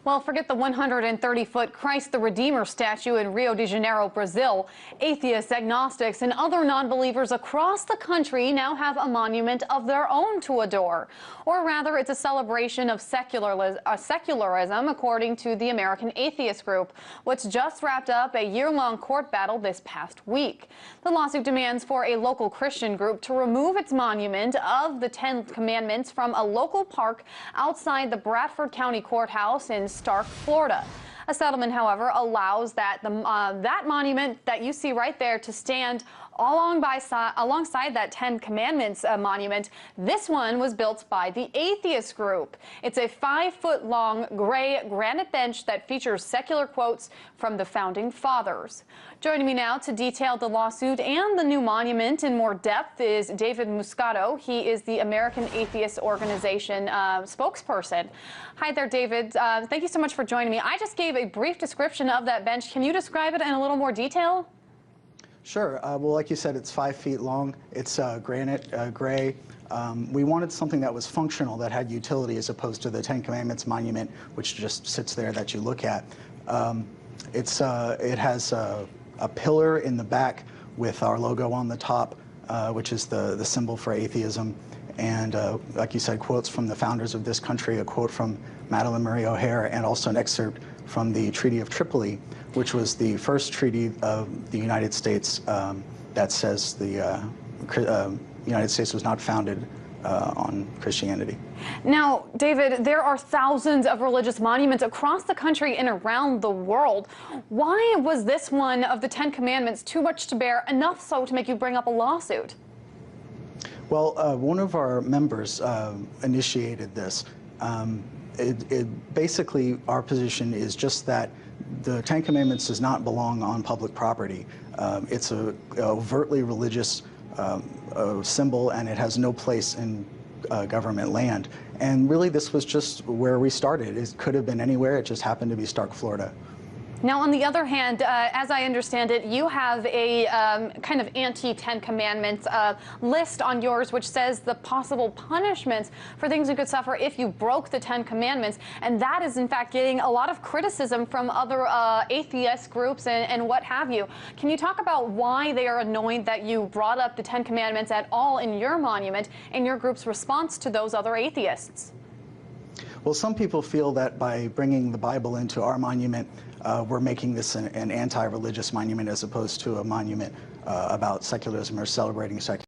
Well, forget the 130-foot Christ the Redeemer statue in Rio de Janeiro, Brazil. Atheists, agnostics, and other non-believers across the country now have a monument of their own to adore. Or rather, it's a celebration of secularism, according to the American Atheist group, which just wrapped up a year-long court battle this past week. The lawsuit demands for a local Christian group to remove its monument of the 10 Commandments from a local park outside the Bradford County Courthouse in Stark, Florida. A settlement, however, allows that that monument that you see right there to stand alongside that 10 Commandments monument. This one was built by the Atheist group. It's a 5-foot-long gray granite bench that features secular quotes from the Founding Fathers. Joining me now to detail the lawsuit and the new monument in more depth is David Muscato. He is the American Atheist Organization spokesperson. Hi there, David. Thank you so much for joining me. I just gave a brief description of that bench. Can you describe it in a little more detail? Sure. Well, like you said, it's 5 feet long. It's granite, gray. We wanted something that was functional, that had utility, as opposed to the 10 Commandments monument, which just sits there that you look at. It has a pillar in the back with our logo on the top, which is the symbol for atheism. And like you said, quotes from the founders of this country, a quote from Madalyn Murray O'Hair, and also an excerpt from the Treaty of Tripoli, which was the first treaty of the United States that says the United States was not founded on Christianity. Now, David, there are thousands of religious monuments across the country and around the world. Why was this one of the 10 Commandments too much to bear, enough so to make you bring up a lawsuit? Well, one of our members initiated this. Basically, our position is just that the 10 Commandments does not belong on public property. It's a overtly religious symbol, and it has no place in government land. And really, this was just where we started. It could have been anywhere. It just happened to be Stark, Florida. Now, on the other hand, as I understand it, you have a kind of anti-10 Commandments list on yours, which says the possible punishments for things you could suffer if you broke the 10 Commandments. And that is, in fact, getting a lot of criticism from other atheist groups and what have you. Can you talk about why they are annoyed that you brought up the 10 Commandments at all in your monument and your group's response to those other atheists? Well, some people feel that by bringing the Bible into our monument, we're making this an anti-religious monument, as opposed to a monument about secularism or celebrating secularism.